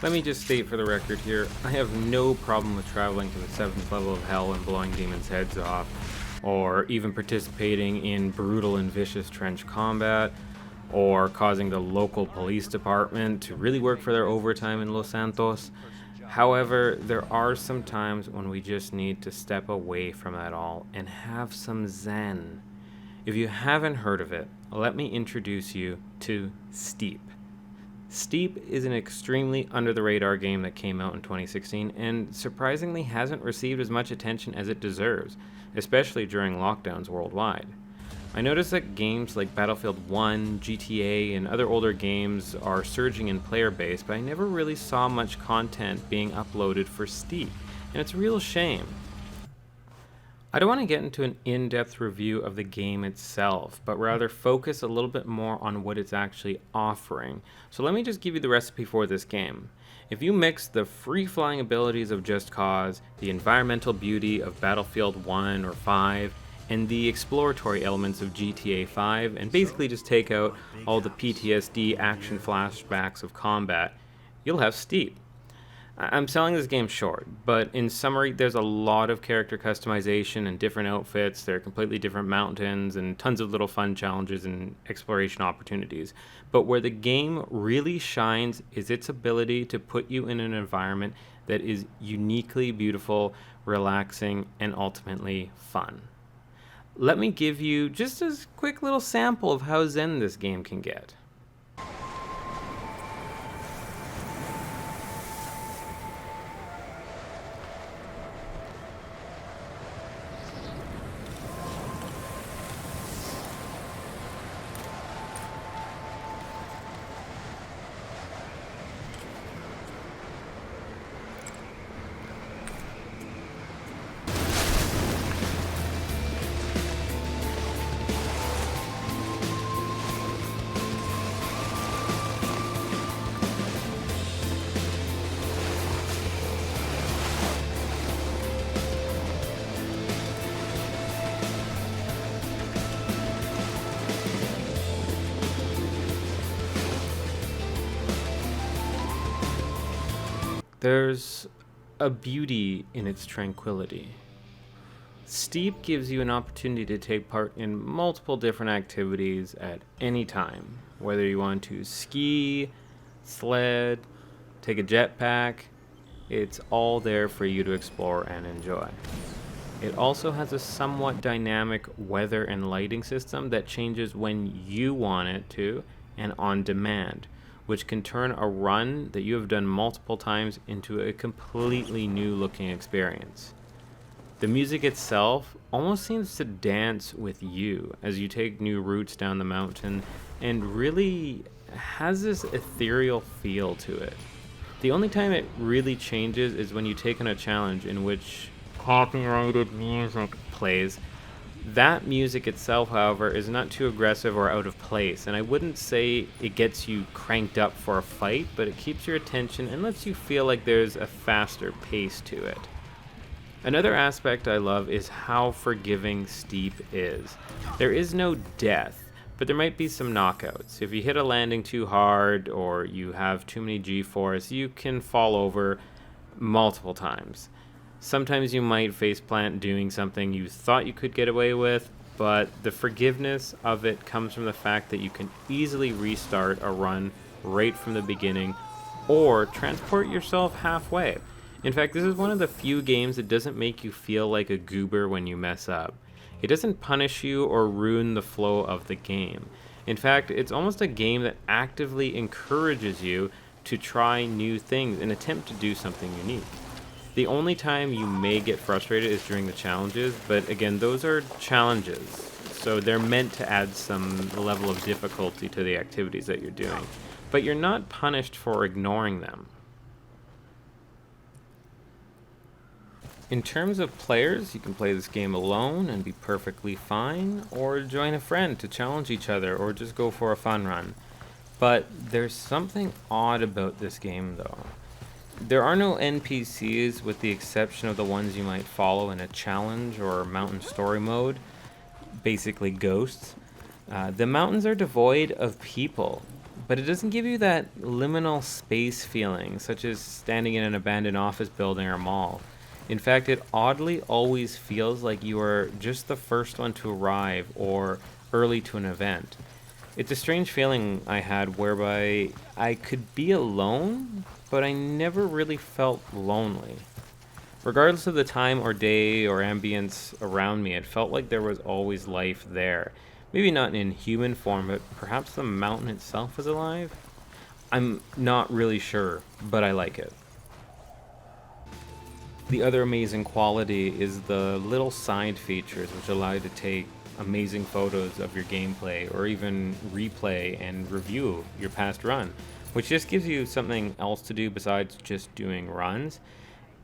Let me just state for the record here, I have no problem with traveling to the 7th level of hell and blowing demons' heads off, or even participating in brutal and vicious trench combat, or causing the local police department to really work for their overtime in Los Santos. However, there are some times when we just need to step away from that all and have some zen. If you haven't heard of it, let me introduce you to Steep. Steep is an extremely under-the-radar game that came out in 2016 and surprisingly hasn't received as much attention as it deserves, especially during lockdowns worldwide. I noticed that games like Battlefield 1, GTA, and other older games are surging in player base, but I never really saw much content being uploaded for Steep, and it's a real shame. I don't want to get into an in-depth review of the game itself, but rather focus a little bit more on what it's actually offering. So let me just give you the recipe for this game. If you mix the free-flying abilities of Just Cause, the environmental beauty of Battlefield 1 or 5, and the exploratory elements of GTA 5, and basically just take out all the PTSD action flashbacks of combat, you'll have Steep. I'm selling this game short, but in summary, there's a lot of character customization and different outfits. There are completely different mountains and tons of little fun challenges and exploration opportunities. But where the game really shines is its ability to put you in an environment that is uniquely beautiful, relaxing, and ultimately fun. Let me give you just a quick little sample of how zen this game can get. There's a beauty in its tranquility. Steep gives you an opportunity to take part in multiple different activities at any time, whether you want to ski, sled, take a jetpack, it's all there for you to explore and enjoy. It also has a somewhat dynamic weather and lighting system that changes when you want it to and on demand, which can turn a run that you have done multiple times into a completely new looking experience. The music itself almost seems to dance with you as you take new routes down the mountain and really has this ethereal feel to it. The only time it really changes is when you take on a challenge in which copyrighted music plays. That music itself, however, is not too aggressive or out of place, and I wouldn't say it gets you cranked up for a fight, but it keeps your attention and lets you feel like there's a faster pace to it. Another aspect I love is how forgiving Steep is. There is no death, but there might be some knockouts. If you hit a landing too hard or you have too many G-force, you can fall over multiple times. Sometimes you might faceplant doing something you thought you could get away with, but the forgiveness of it comes from the fact that you can easily restart a run right from the beginning or transport yourself halfway. In fact, this is one of the few games that doesn't make you feel like a goober when you mess up. It doesn't punish you or ruin the flow of the game. In fact, it's almost a game that actively encourages you to try new things and attempt to do something unique. The only time you may get frustrated is during the challenges, but again, those are challenges, so they're meant to add some level of difficulty to the activities that you're doing. But you're not punished for ignoring them. In terms of players, you can play this game alone and be perfectly fine, or join a friend to challenge each other, or just go for a fun run. But there's something odd about this game, though. There are no NPCs with the exception of the ones you might follow in a challenge or mountain story mode, basically ghosts. The mountains are devoid of people. but it doesn't give you that liminal space feeling, such as standing in an abandoned office building or mall. In fact, it oddly always feels like you are just the first one to arrive or early to an event. It's a strange feeling I had whereby I could be alone, but I never really felt lonely. Regardless of the time or day or ambience around me, it felt like there was always life there. Maybe not in human form, but perhaps the mountain itself was alive? I'm not really sure, but I like it. The other amazing quality is the little side features which allow you to take amazing photos of your gameplay or even replay and review your past run, which just gives you something else to do besides just doing runs.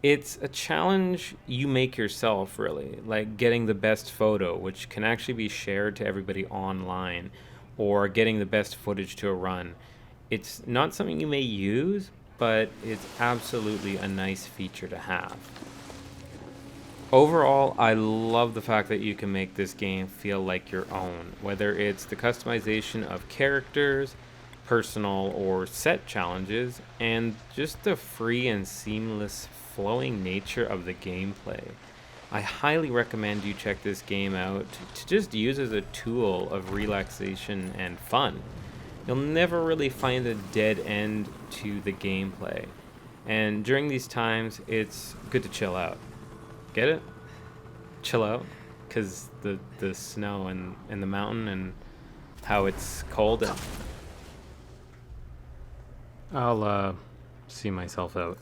It's a challenge you make yourself, really, like getting the best photo, which can actually be shared to everybody online, or getting the best footage to a run. It's not something you may use, but it's absolutely a nice feature to have. Overall, I love the fact that you can make this game feel like your own, whether it's the customization of characters, personal or set challenges, and just the free and seamless flowing nature of the gameplay. I highly recommend you check this game out to just use as a tool of relaxation and fun. You'll never really find a dead end to the gameplay. And during these times, it's good to chill out. Get it? Chill out, because the snow and the mountain and how it's cold. And I'll see myself out.